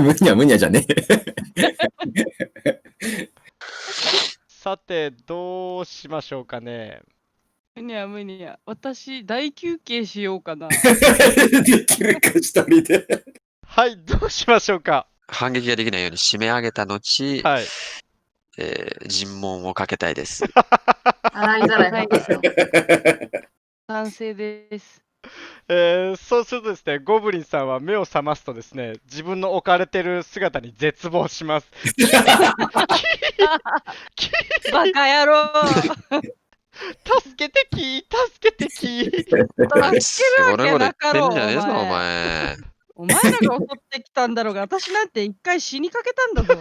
むにゃむにゃじゃねさて、どうしましょうかね。むにゃむにゃ。私、大休憩しようかな。できるか、一人で。はい、どうしましょうか。反撃ができないように締め上げた後、はい。尋問をかけたいです。洗いざらいですよ。賛成です。そうするとですね、ゴブリンさんは目を覚ますとですね、自分の置かれてる姿に絶望します。バカ野郎助けてき助けてき助けるわけなかろう、んじゃねえぞ、おお前。前。お前らが襲ってきたんだろうが、私なんて一回死にかけたんだぞ。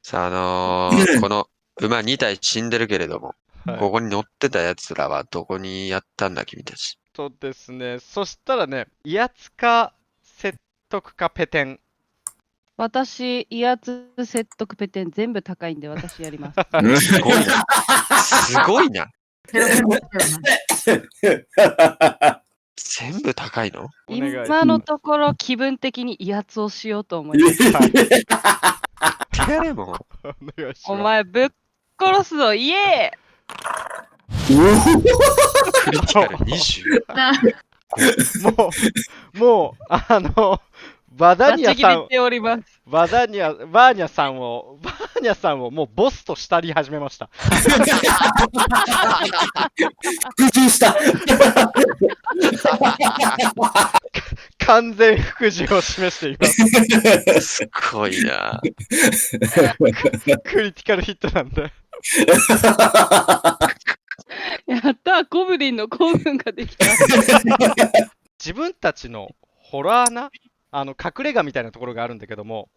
さあ、この馬2体死んでるけれども、はいここに乗ってた奴らはどこにやったんだ、君たち。そうですね、そしたらね、威圧か説得かペテン。私、威圧、説得、ペテン、全部高いんで私やります。すごいな。すごいな。全部高いの？お願いします今のところ気分的に威圧をしようと思います。手やれもお願いします。お前ぶっ殺すぞ、イエクリティカル20。もう、バーダバチ切れニャさん、ております。バーニャさんをもうボスと慕り始めました。復讐した完全服従を示しています。すごいな。クリティカルヒットなんで。やったー、ゴブリンの興奮ができた。自分たちのホラーな隠れ家みたいなところがあるんだけども、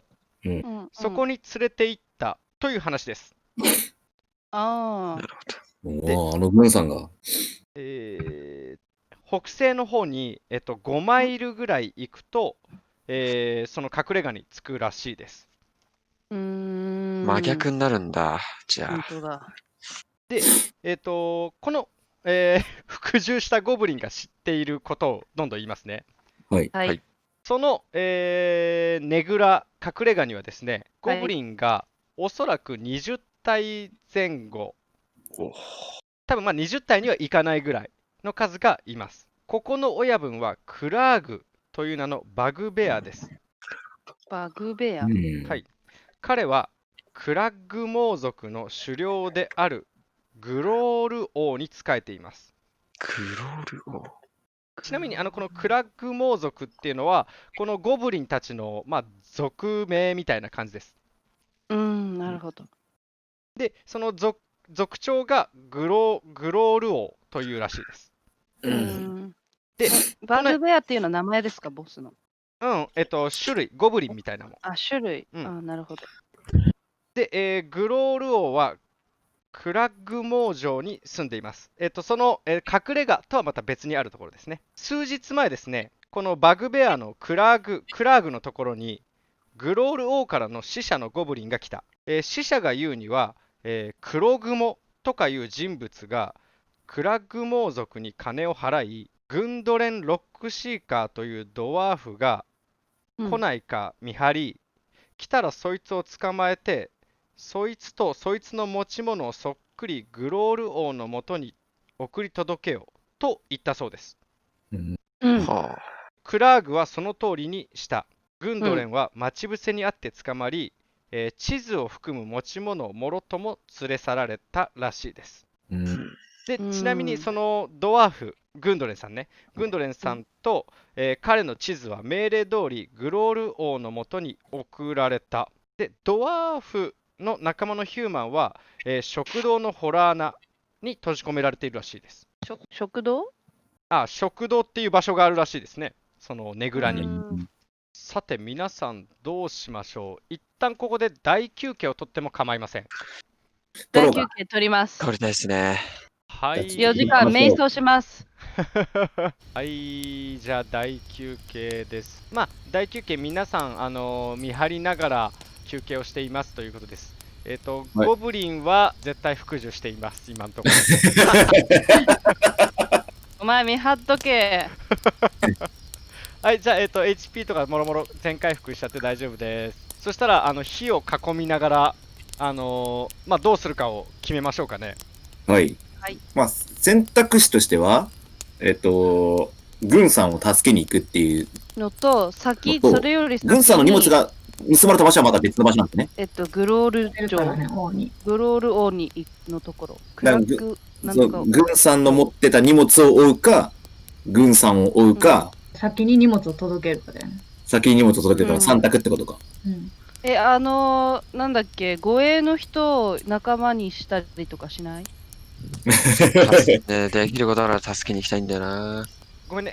うんそこに連れて行ったという話です。あおー、軍さんが。北西の方に、5マイルぐらい行くと、その隠れ家に着くらしいです。あ。真逆になるんだ。じゃ本あ。当だ。で、この、服従したゴブリンが知っていることをどんどん言いますね。はい。はい。はいその、ねぐら隠れ家にはですね、ゴブリンがおそらく20体前後、お多分まあ20体にはいかないぐらいの数がいます。ここの親分はクラーグという名のバグベアです。バグベア。はい。彼はクラッグモー族の首領であるグロール王に仕えています。グロール王。ちなみにこのクラッグモー族っていうのはこのゴブリンたちの、まあ、族名みたいな感じです。なるほど。で、その族長がグロール王というらしいです。で、バグベアっていうのは名前ですか、ボスの。種類、ゴブリンみたいなもん。あ、種類。うんなるほど。で、グロール王はクラッグモー城に住んでいます。その、隠れ家とはまた別にあるところですね。数日前ですね、このバグベアのクラーグのところに、グロール王からの使者のゴブリンが来た。使者が言うには、黒雲とかいう人物が、クラッグモー族に金を払い、グンドレン・ロックシーカーというドワーフが来ないか見張り、来たらそいつを捕まえて、そいつとそいつの持ち物をそっくりグロール王のもとに送り届けようと言ったそうです。はクラーグはその通りにした。グンドレンは待ち伏せにあって捕まり、地図を含む持ち物をもろとも連れ去られたらしいです。で、ちなみにそのドワーフ、グンドレンさんね、グンドレンさんと、彼の地図は命令通りグロール王のもとに送られた。で、ドワーフの仲間のヒューマンは、食堂のホラー穴に閉じ込められているらしいです。食堂？食堂っていう場所があるらしいですね。そのねぐらに。さて皆さんどうしましょう。一旦ここで大休憩を取っても構いません。大休憩取ります。取りたいですね。はい。4時間瞑想します。はい、じゃあ大休憩です。まあ大休憩皆さん見張りながら休憩をしていますということです。ゴブリンは絶対服従しています、今のところ。お前見張っとけ。はい、じゃあ、HP とかもろもろ全回復しちゃって大丈夫です。そしたら、火を囲みながら、まあ、どうするかを決めましょうかね。はい。はいまあ、選択肢としては、軍さんを助けに行くっていう、のと、先、のとそれより先に軍さんの荷物が盗まれた場所はまた別の場所なんですね。グロール城、いるからね、王に。グロール王にのところ。クだからラック、なんそとかの。軍さんの持ってた荷物を追うか、軍さんを追うか、先に荷物を届けるかだよね。先に荷物を届けたうんら3択ってことか。うん。なんだっけ、護衛の人を仲間にしたりとかしない？ね、できることなら助けに行きたいんだよな。ごめんね、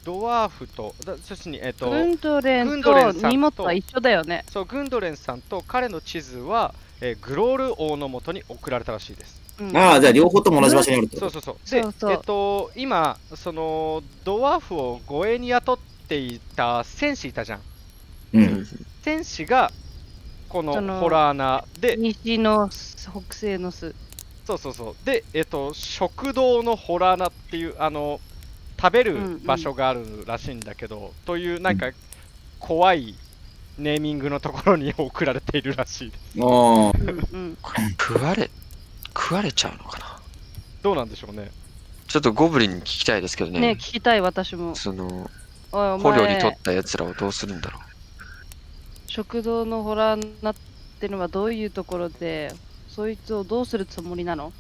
ドワーフと、そしてに、グンドレングンドレとンさんと荷物は一緒だよね。そう、グンドレンさんと彼の地図は、グロール王のもとに送られたらしいです。うんああ、じゃあ両方とも同じ場所にあるってことそうそうそう。で、そうそう今、その、ドワーフを護衛に雇っていた戦士いたじゃん。うん。戦士が、このそのホラー穴で、西の北西の巣。そうそうそう。で、食堂のホラー穴っていう、食べる場所があるらしいんだけど、という、なんか、怖いネーミングのところに送られているらしいです。ああ、うんうん。これ食われちゃうのかな。どうなんでしょうね。ちょっとゴブリンに聞きたいですけどね、ね。聞きたい私も。その、おい、お捕虜に取っ前、た奴らをどうするんだろ食堂のホラーになってのはどういうところで、そいつをどうするつもりなの？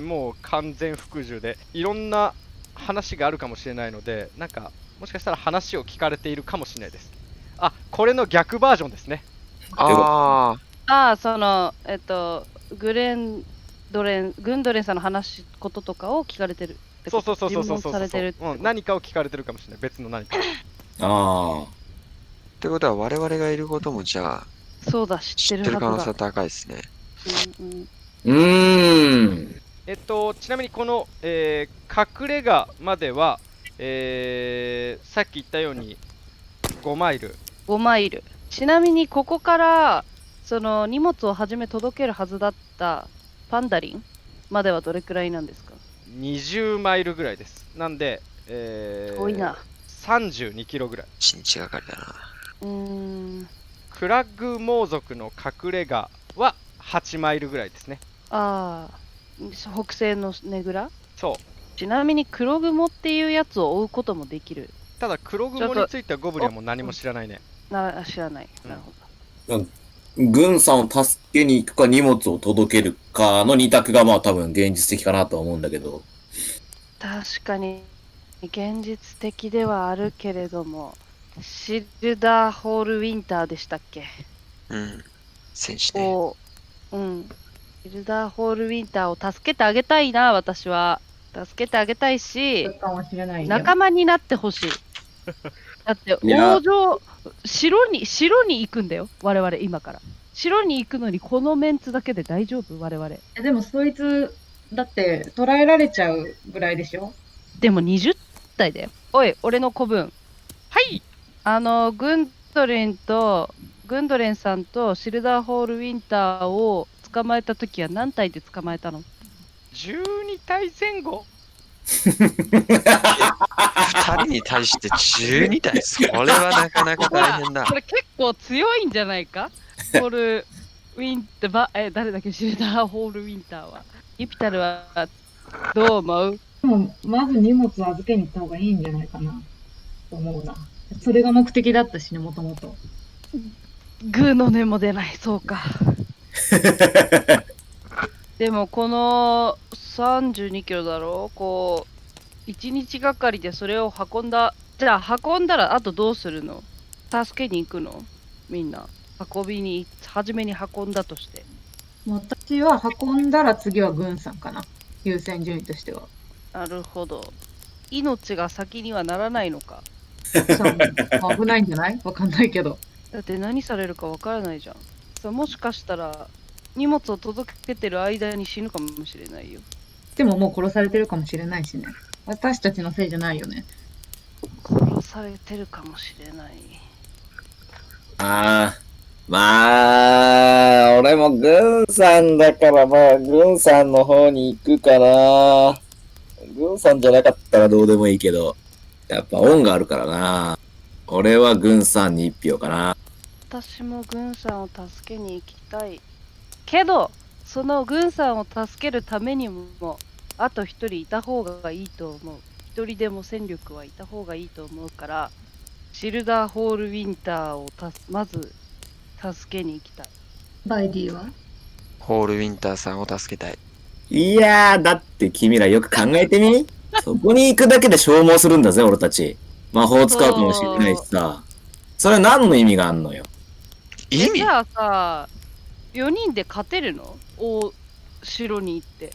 もう完全服従で、いろんな話があるかもしれないので、なんか、もしかしたら話を聞かれているかもしれないです。あ、これの逆バージョンですね。う。あああ、グンドレンさんのこととかを聞かれてるってそうこと。そうそうそうそう尋問されてるってこと。何かを聞かれてるかもしれない。別の何か。ああ。ってことは我々がいることもじゃあそうだ、知知っててっるる可能性ははずだ。高いですね。うんうんちなみにこの、隠れ家までは、さっき言ったように5マイル。 5マイル。ちなみにここからその荷物をはじめ届けるはずだったパンダリンまではどれくらいなんですか？20マイルぐらいです。なんで、遠いな。 32キロぐらい。1日がかりだな。クラッグ猛族の隠れ家は8マイルぐらいですね。ああ、北西のねぐら。そう。ちなみに黒雲っていうやつを追うこともできる。ただ黒雲についてはゴブリンはもう何も知らないね。知らない。うんなるほど。軍さんを助けに行くか荷物を届けるかの二択がまあ多分現実的かなとは思うんだけど。確かに現実的ではあるけれども、シルダーホールウィンターでしたっけ？うん。戦士ね。うん。シルダーホールウィンターを助けてあげたいな、私は。助けてあげたいし、かもしれないよ。仲間になってほしい。だっていや王城、城に行くんだよ、我々今から。城に行くのにこのメンツだけで大丈夫？我々。でもそいつ、だって捕らえられちゃうぐらいでしょ。でも20体だよ。おい、俺の子分。はい。グンドレンさんとシルダーホールウィンターを捕まえたときは何体で捕まえたの12体前後。 2人に対して12体。それはなかなか大変だこ。れ結構強いんじゃないかホールウィンター、誰だっけ、シルダーホールウィンターは。ユピタルはどう思う？でも、まず荷物を預けに行った方がいいんじゃないかな、と思うな。それが目的だったしね、もともと。グーの音も出ない、そうか。でもこの32キロだろう、こう、1日がかりでそれを運んだ。じゃあ運んだらあとどうするの？助けに行くの？みんな。初めに運んだとして。私は運んだら次は軍さんかな。優先順位としては。なるほど。命が先にはならないのか。危ないんじゃない？わかんないけど。だって何されるかわからないじゃん。さ、もしかしたら荷物を届けてる間に死ぬかもしれないよ。でももう殺されてるかもしれないしね。私たちのせいじゃないよね。殺されてるかもしれない。ああ。まあ、俺も軍さんだからまあ、軍さんの方に行くかな。軍さんじゃなかったらどうでもいいけど、やっぱ恩があるからな。俺は軍さんに一票かな。私も軍さんを助けに行きたい。けど、その軍さんを助けるためにも、あと一人いた方がいいと思う。一人でも戦力はいた方がいいと思うから、シルダーホールウィンターをまず助けに行きたい。バイディはホールウィンターさんを助けたい。いやー、だって君らよく考えてみ。そこに行くだけで消耗するんだぜ、俺たち。魔法使うかもしれないしさ。それは何の意味があんのよ。意味じゃあさ、4人で勝てるの？城に行って。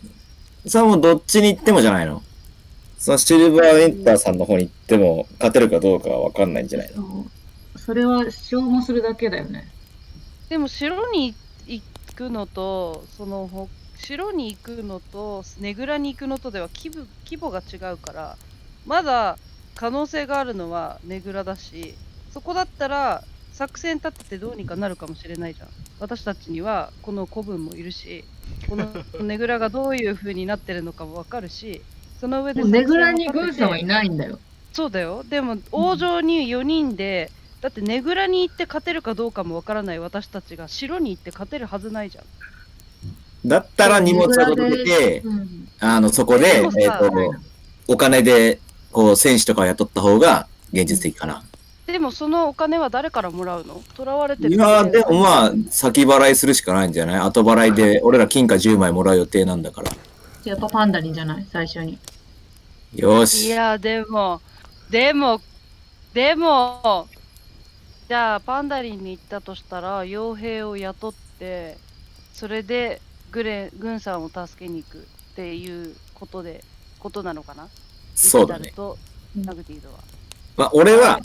それはもうどっちに行ってもじゃないの。そのシルバーウィンターさんの方に行っても勝てるかどうかはわかんないんじゃないの。それは消耗するだけだよね。でも城に行くのと、城に行くのと、ねぐらに行くのとでは規模が違うから、まだ可能性があるのはねぐらだし、そこだったら作戦立ててどうにかなるかもしれないじゃん。私たちにはこの子分もいるし、このねぐらがどういう風になってるのかもわかるし、その上でもうねぐらに作戦を立てて軍さんはいないんだよ。そうだよ。でも、王城に4人で、だってねぐらに行って勝てるかどうかもわからない私たちが城に行って勝てるはずないじゃん。だったら荷物を届けて、そこででも、さお金で、こう、戦士とかを雇った方が現実的かな。でもそのお金は誰からもらうの？囚われてるいや、でもまあ、先払いするしかないんじゃない？後払いで、俺ら金貨10枚もらう予定なんだから。やっぱパンダリンじゃない最初に。よし。いや、でも、じゃあパンダリンに行ったとしたら、傭兵を雇って、それで軍さんを助けに行くっていうことなのかな？そうだね。リキタルとナグティードは。まあ、俺は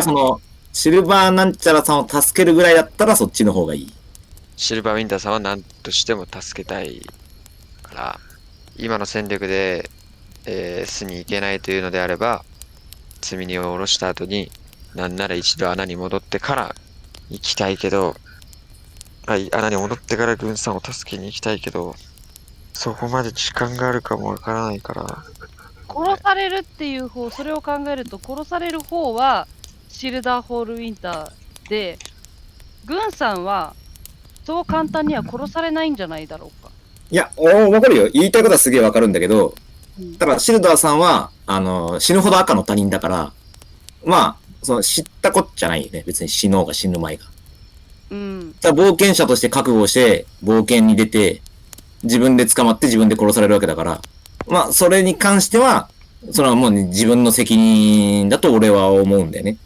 その、シルバーなんちゃらさんを助けるぐらいだったらそっちの方がいい。シルバーウィンターさんは何としても助けたいから、今の戦力で、巣に行けないというのであれば、積み荷を下ろした後に、なんなら一度穴に戻ってから行きたいけど、穴に戻ってから軍さんを助けに行きたいけど、そこまで時間があるかもわからないから。殺されるっていう方、それを考えると、殺される方はシルダーホールウィンターで、軍さんはそう簡単には殺されないんじゃないだろうか。いや、わかるよ。言いたいことはすげえわかるんだけど、うんただ、シルダーさんは、死ぬほど赤の他人だから、まあ、知ったこっちゃないよね。別に死のうが死ぬ前が。うん。ただ冒険者として覚悟して、冒険に出て、自分で捕まって自分で殺されるわけだから、まあ、それに関しては、それはもう、ね、自分の責任だと俺は思うんだよね。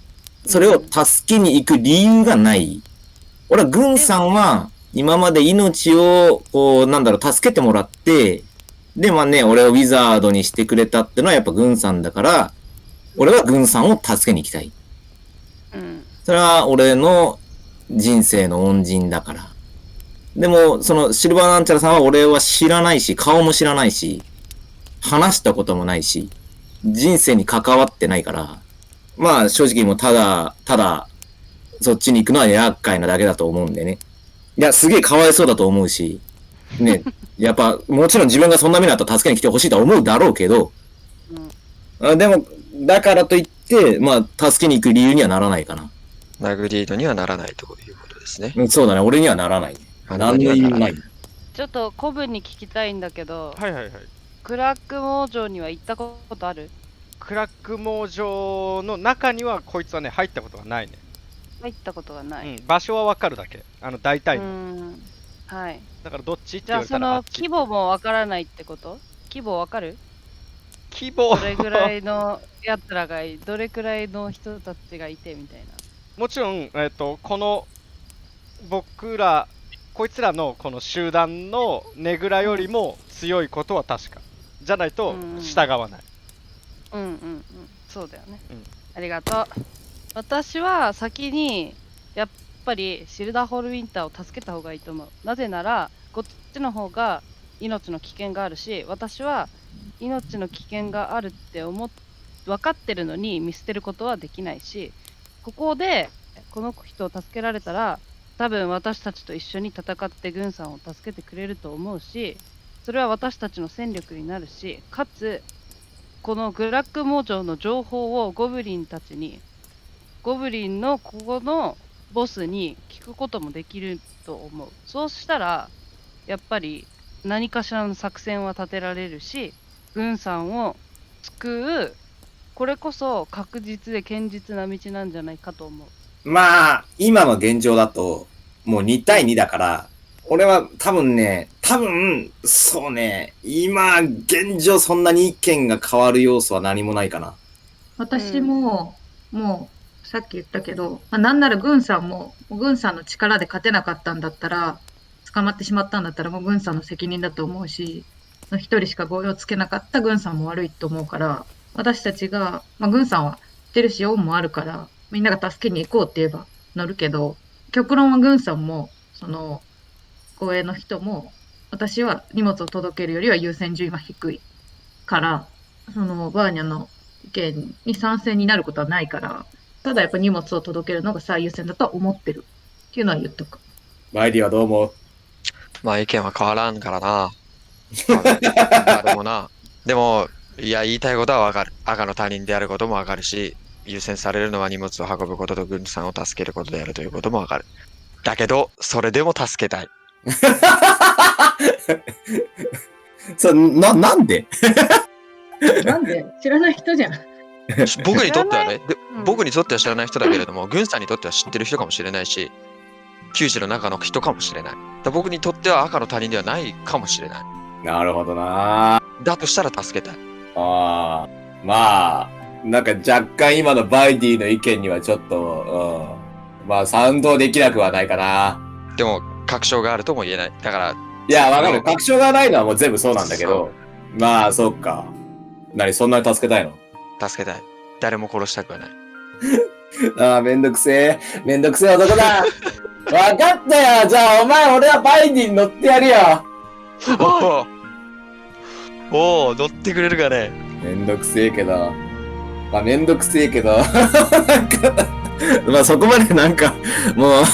それを助けに行く理由がない。俺は軍さんは、今まで命を、こう、助けてもらって、で、まあね、俺をウィザードにしてくれたってのはやっぱ軍さんだから、俺は軍さんを助けに行きたい。うん。それは俺の人生の恩人だから。でも、そのシルバーなんちゃらさんは俺は知らないし、顔も知らないし、話したこともないし、人生に関わってないから、まあ正直もうただ、そっちに行くのは厄介なだけだと思うんでね。いや、すげえかわいそうだと思うし、ね、やっぱ、もちろん自分がそんな目にあったら助けに来てほしいとは思うだろうけど、でも、だからといって、まあ、助けに行く理由にはならないかな。ナグリードにはならないということですね。そうだね、俺にはならない。何の意味もない。ちょっと古文に聞きたいんだけど、はいはいはい。クラックモー城には行ったことある？クラックモー城の中にはこいつはね、入ったことがないね。入ったことがない。場所はわかるだけ。大体の。はい。だからどっちってじゃあそ言われたらの規模もわからないってこと？規模わかる？規模どれぐらいのやつらがどれくらいの人たちがいてみたいな。もちろん、このこいつらのこの集団のねぐらよりも強いことは確か。じゃないと従わない。そうだよね。うんありがとう。私は先にやっぱりシルダーホールウィンターを助けた方がいいと思う。なぜならこっちの方が命の危険があるし、私は命の危険があるって分かってるのに見捨てることはできないし、ここでこの人を助けられたら多分私たちと一緒に戦って軍さんを助けてくれると思うし、それは私たちの戦力になるし、かつこのグラック盲腸の情報をゴブリンたちに、ゴブリンのここのボスに聞くこともできると思う。そうしたら、やっぱり何かしらの作戦は立てられるし、軍さんを救う、これこそ確実で堅実な道なんじゃないかと思う。まあ、今の現状だと、もう2対2だから、俺は多分、そうね、今、現状そんなに意見が変わる要素は何もないかな。私も、もう、さっき言ったけど、なんなら軍さんも、軍さんの力で勝てなかったんだったら、捕まってしまったんだったら、もう軍さんの責任だと思うし、一人しか合意をつけなかった軍さんも悪いと思うから、私たちが、軍さんは知ってるし、恩もあるから、みんなが助けに行こうって言えば乗るけど、極論は軍さんも、護衛の人も、私は荷物を届けるよりは優先順位は低いから、バーニャの意見に賛成になることはないから、ただやっぱ荷物を届けるのが最優先だとは思ってるっていうのは言っとく。バイディはどう思う？まあ意見は変わらんからな。多分誰もな。でも、いや、言いたいことはわかる。赤の他人であることもわかるし、優先されるのは荷物を運ぶことと軍さんを助けることであるということもわかる。だけど、それでも助けたい。なんでなんで知らない人じゃん。僕にとってはね、うん僕にとっては知らない人だけれども、軍さんにとっては知ってる人かもしれないし、九州の中の人かもしれない。僕にとっては赤の他人ではないかもしれない。なるほどな。だとしたら助けたい。ああ、まあ、なんか若干今のバイディの意見にはちょっと、まあ賛同できなくはないかな。でも、確証があるとも言えない。だから、いや、わかる。確証がないのはもう全部そうなんだけど。まあ、そっか。そんなに助けたいの？助けたい。誰も殺したくはない。ああ、めんどくせえ。めんどくせえ男だ。わかったよ。じゃあ、俺はバイディに乗ってやるよ。おお、乗ってくれるかね。めんどくせえけど。まあ、めんどくせえけど。なんかまあ、そこまでなんか、もう、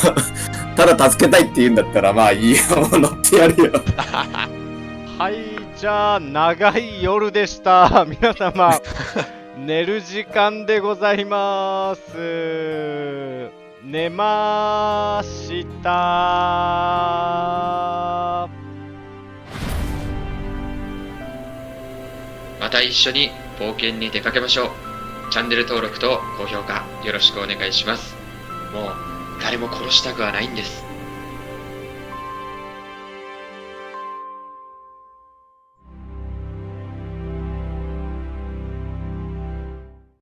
ただ助けたいって言うんだったら、まあいいよ。乗ってやるよ。はい、じゃあ長い夜でした。皆様、寝る時間でございます。寝ました。また一緒に冒険に出かけましょう。チャンネル登録と高評価よろしくお願いします。もう誰も殺したくはないんです。